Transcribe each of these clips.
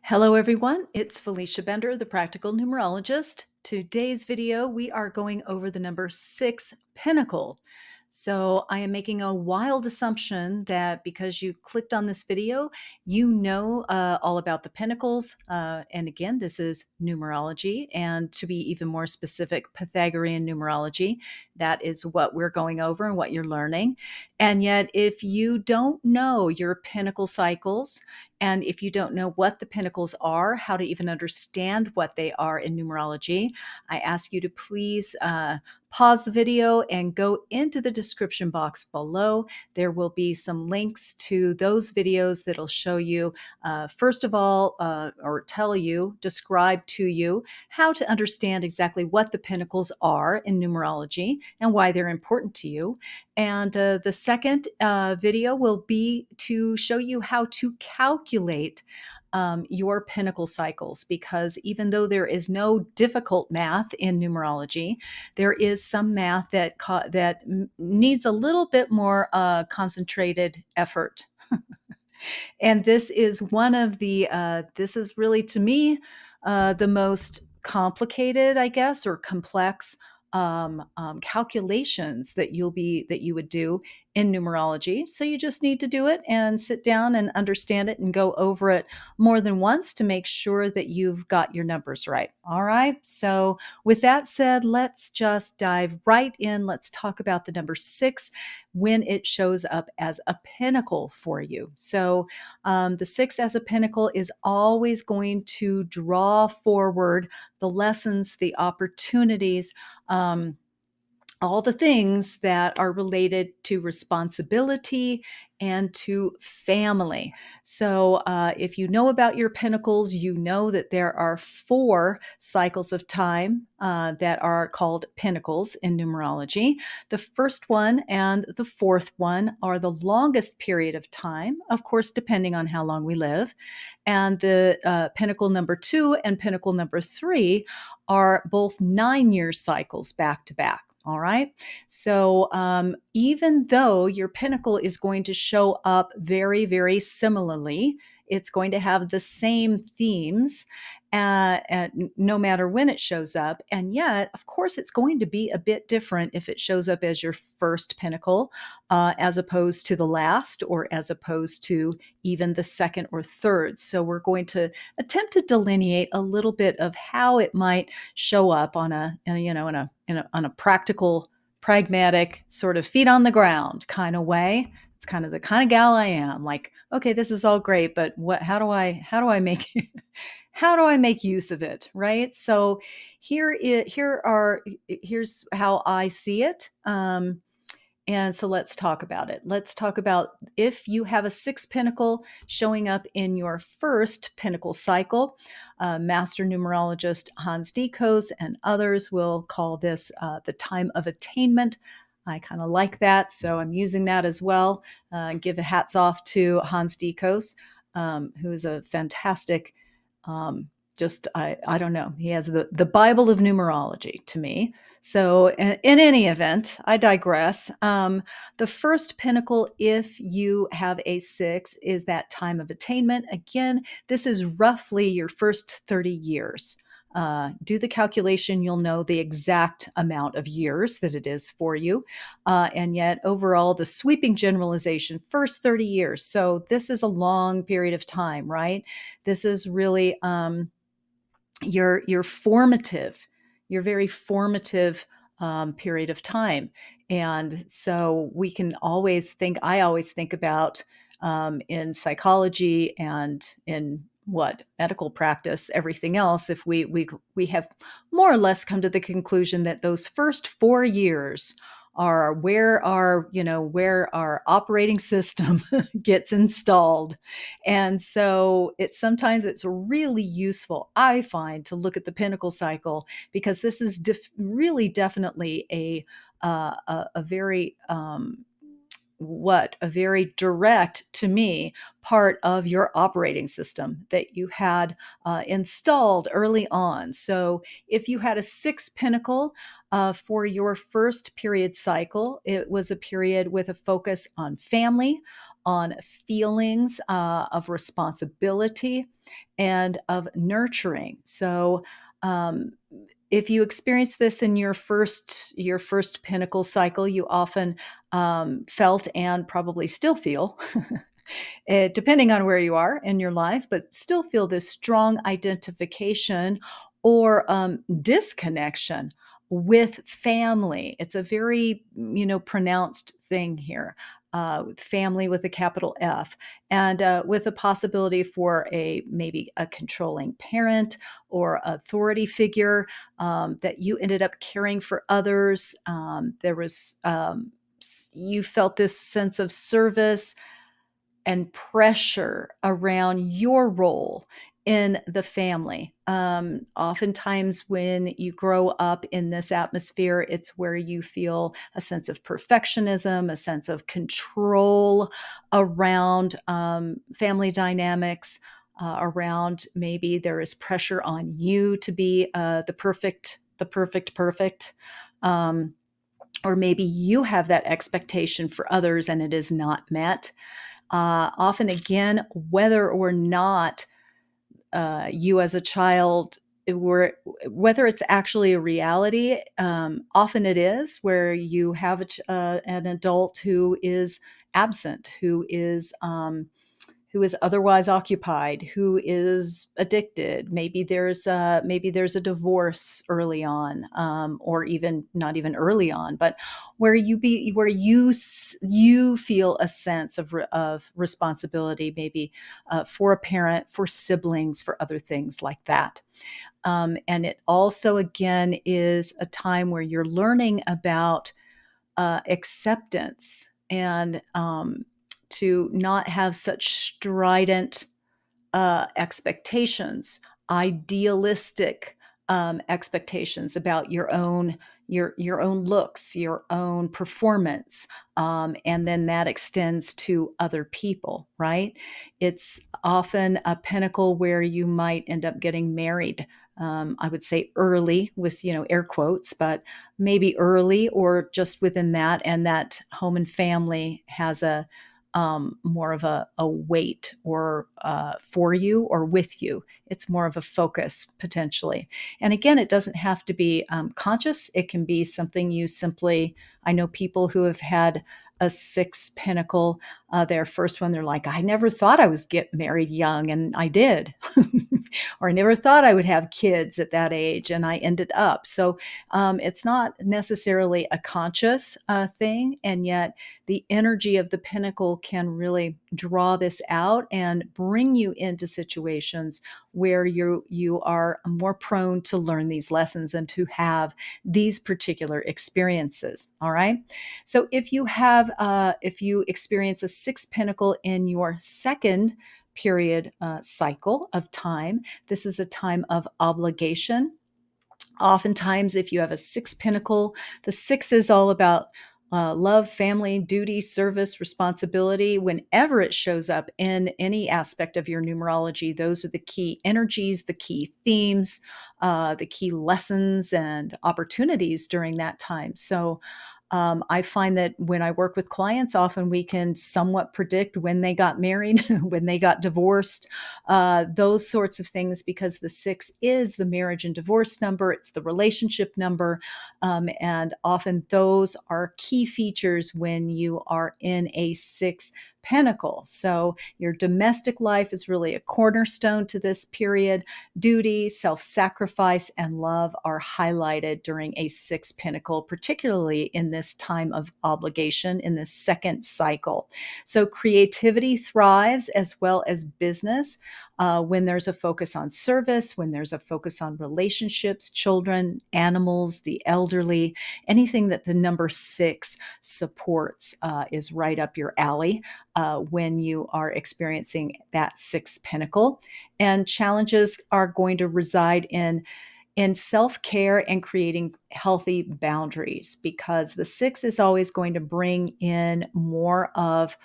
Hello everyone, it's Felicia Bender, the Practical Numerologist. Today's video, we are going over the number 6 pinnacle. So I am making a wild assumption that because you clicked on this video, you know all about the pinnacles. And again, this is numerology. And to be even more specific, Pythagorean numerology. That is what we're going over and what you're learning. And yet, if you don't know your pinnacle cycles, and if you don't know what the pinnacles are, how to even understand what they are in numerology, I ask you to please pause the video and go into the description box below. There will be some links to those videos that'll show you, first of all, or tell you, describe to you how to understand exactly what the pinnacles are in numerology and why they're important to you. And the second video will be to show you how to calculate your pinnacle cycles, because even though there is no difficult math in numerology, there is some math that needs a little bit more concentrated effort. And this is one of the this is really, to me, the most complicated, I guess, or complex calculations that you would do in numerology. So you just need to do it and sit down and understand it and go over it more than once to make sure that you've got your numbers right. All right. So with that said, let's just dive right in. Let's talk about the number 6 when it shows up as a pinnacle for you. So the 6 as a pinnacle is always going to draw forward the lessons, the opportunities, all the things that are related to responsibility and to family. So, if you know about your pinnacles, you know that there are 4 cycles of time that are called pinnacles in numerology. The first one and the fourth one are the longest period of time, of course, depending on how long we live. And the pinnacle number 2 and pinnacle number 3 are both 9-year cycles back to back. All right. So even though your pinnacle is going to show up very, very similarly, it's going to have the same themes no matter when it shows up. And yet, of course, it's going to be a bit different if it shows up as your first pinnacle as opposed to the last, or as opposed to even the second or third. So we're going to attempt to delineate a little bit of how it might show up on on a practical, pragmatic, sort of feet on the ground kind of way. It's kind of the kind of gal I am. Like, okay, this is all great, but how do I make how do I make use of it, right? So here's how I see it. And so let's talk about it. Let's talk about if you have a 6 pinnacle showing up in your first pinnacle cycle. Master numerologist Hans Dekos and others will call this the time of attainment. I kind of like that, so I'm using that as well. Give a hats off to Hans Dekos, who is a fantastic, I don't know. He has the Bible of numerology to me. So in any event, I digress. The first pinnacle, if you have a 6, is that time of attainment. Again, this is roughly your first 30 years. Do the calculation, you'll know the exact amount of years that it is for you. And yet, overall, the sweeping generalization, first 30 years. So this is a long period of time, right? This is really your formative, your very formative period of time. And so we can always think, I always think about in psychology and in medical practice, everything else, if we have more or less come to the conclusion that those first 4 years are where our operating system gets installed. And so sometimes it's really useful, I find, to look at the pinnacle cycle, because this is really definitely a very a very direct, to me, part of your operating system that you had installed early on. So if you had a 6 pinnacle for your first period cycle, it was a period with a focus on family, on feelings of responsibility and of nurturing. So, um, if you experience this in your first pinnacle cycle, you often felt and probably still feel, depending on where you are in your life, but still feel this strong identification or disconnection with family. It's a very, pronounced thing here. Family with a capital F, and with a possibility for a maybe a controlling parent or authority figure that you ended up caring for others. There was you felt this sense of service and pressure around your role in the family. Oftentimes, when you grow up in this atmosphere, it's where you feel a sense of perfectionism, a sense of control around family dynamics. Around maybe there is pressure on you to be the perfect, um, or maybe you have that expectation for others and it is not met. Often, again, whether or not you as a child were, whether it's actually a reality, often it is where you have an adult who is absent, who is otherwise occupied, who is addicted. Maybe there's a divorce early on, or even not even early on, but where you feel a sense of responsibility, maybe for a parent, for siblings, for other things like that. And it also, again, is a time where you're learning about acceptance and to not have such strident expectations, idealistic expectations about your own looks, your own performance, and then that extends to other people. Right? It's often a pinnacle where you might end up getting married. I would say early, with air quotes, but maybe early or just within that, and that home and family has a more of a weight or for you or with you. It's more of a focus potentially. And again, it doesn't have to be conscious. It can be something you simply, I know people who have had a six pinnacle, their first one, they're like, I never thought I was get married young, and I did. Or I never thought I would have kids at that age, and I ended up. So it's not necessarily a conscious thing, and yet the energy of the pinnacle can really draw this out and bring you into situations where you are more prone to learn these lessons and to have these particular experiences. All right. So if you experience a sixth pinnacle in your second period cycle of time, this is a time of obligation. Oftentimes, if you have a six pinnacle, the six is all about love, family, duty, service, responsibility. Whenever it shows up in any aspect of your numerology, those are the key energies, the key themes, the key lessons and opportunities during that time. So, I find that when I work with clients, often we can somewhat predict when they got married, when they got divorced, those sorts of things, because the six is the marriage and divorce number, it's the relationship number. And often those are key features when you are in a six pentacle. So your domestic life is really a cornerstone to this period. Duty, self sacrifice, and love are highlighted during a six pinnacle, particularly in this time of obligation in this second cycle. So creativity thrives as well as business. When there's a focus on service, when there's a focus on relationships, children, animals, the elderly, anything that the number six supports is right up your alley when you are experiencing that sixth pinnacle. And challenges are going to reside in self-care and creating healthy boundaries, because the six is always going to bring in more of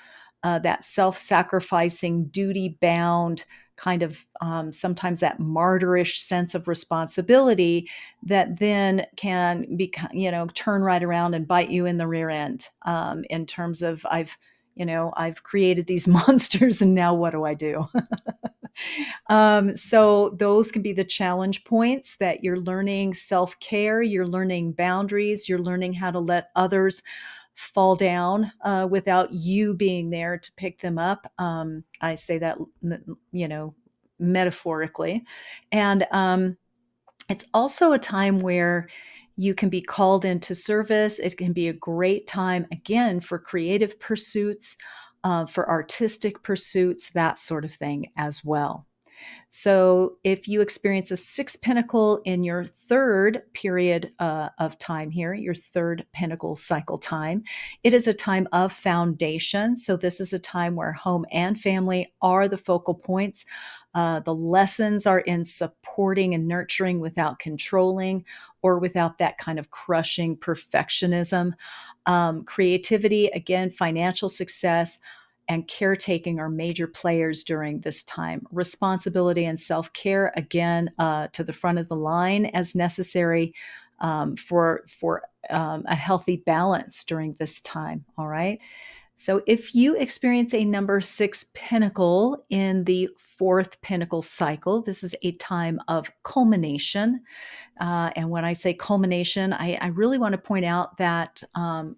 that self-sacrificing, duty-bound kind of sometimes that martyrish sense of responsibility that then can become, turn right around and bite you in the rear end, in terms of I've created these monsters and now what do I do? So those can be the challenge points that you're learning self-care, you're learning boundaries, you're learning how to let others fall down without you being there to pick them up. I say that, you know, metaphorically. And it's also a time where you can be called into service. It can be a great time, again, for creative pursuits, for artistic pursuits, that sort of thing as well. So, if you experience a sixth pinnacle in your third period of time here, your third pinnacle cycle time, it is a time of foundation. So, this is a time where home and family are the focal points. The lessons are in supporting and nurturing without controlling or without that kind of crushing perfectionism. Creativity, again, financial success, and caretaking are major players during this time. Responsibility and self care, again, to the front of the line as necessary for a healthy balance during this time. All right. So if you experience a number six pinnacle in the fourth pinnacle cycle, this is a time of culmination. And when I say culmination, I really want to point out that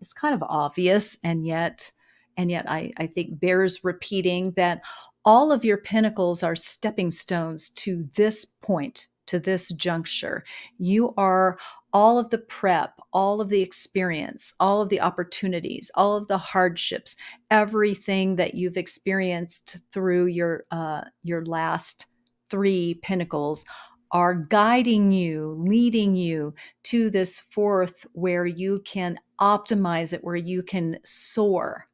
it's kind of obvious, and yet I think bears repeating that all of your pinnacles are stepping stones to this point, to this juncture. You are all of the prep, all of the experience, all of the opportunities, all of the hardships, everything that you've experienced through your last three pinnacles are guiding you, leading you to this fourth where you can optimize it, where you can soar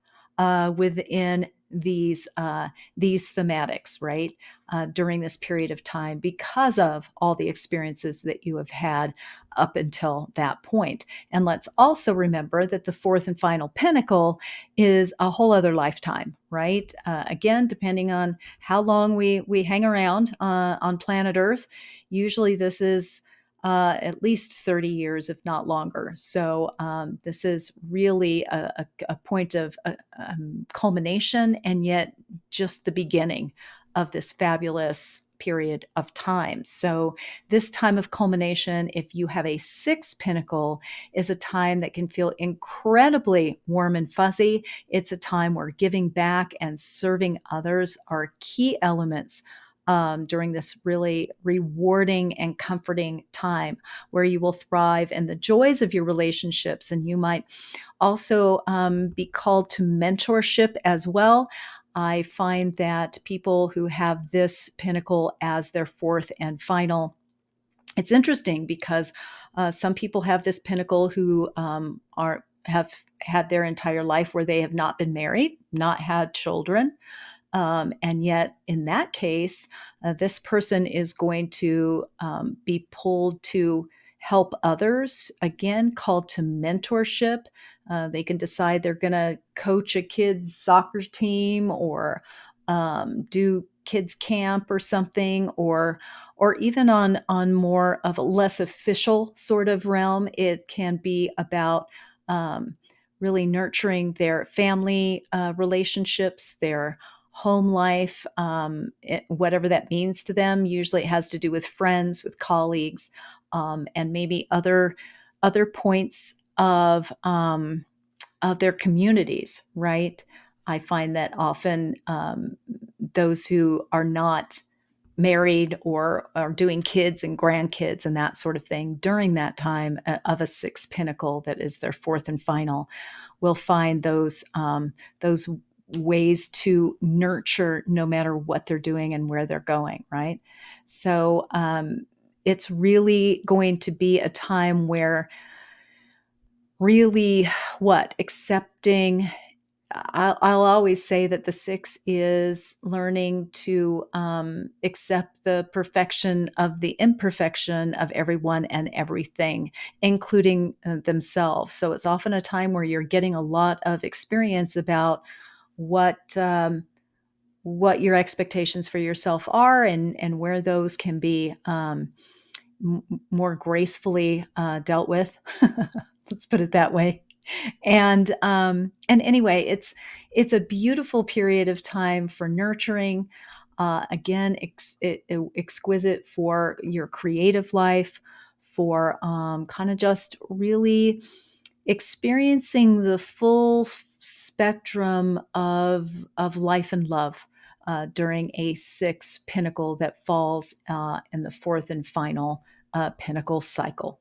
within these thematics, right? During this period of time, because of all the experiences that you have had up until that point. And let's also remember that the fourth and final pinnacle is a whole other lifetime, right? Again, depending on how long we hang around on planet Earth, usually this is at least 30 years, if not longer. So this is really a point of culmination, and yet just the beginning of this fabulous period of time. So this time of culmination, if you have a sixth pinnacle, is a time that can feel incredibly warm and fuzzy. It's a time where giving back and serving others are key elements during this really rewarding and comforting time where you will thrive in the joys of your relationships. And you might also be called to mentorship as well. I find that people who have this pinnacle as their fourth and final, it's interesting because some people have this pinnacle who have had their entire life where they have not been married, not had children. And yet, in that case, this person is going to be pulled to help others, again, called to mentorship. They can decide they're going to coach a kid's soccer team or do kids camp or something, or even on more of a less official sort of realm, it can be about really nurturing their family relationships, their home life, whatever that means to them. Usually, it has to do with friends, with colleagues, and maybe other points of their communities. Right? I find that often those who are not married or are doing kids and grandkids and that sort of thing during that time of a sixth pinnacle that is their fourth and final will find those ways to nurture no matter what they're doing and where they're going, right? So it's really going to be a time where really what accepting, I'll always say that the six is learning to accept the perfection of the imperfection of everyone and everything, including themselves. So it's often a time where you're getting a lot of experience about what what your expectations for yourself are, and where those can be more gracefully dealt with. Let's put it that way. And anyway, it's a beautiful period of time for nurturing. Again, exquisite for your creative life, for kind of just really experiencing the full spectrum of life and love during a sixth pinnacle that falls in the fourth and final pinnacle cycle.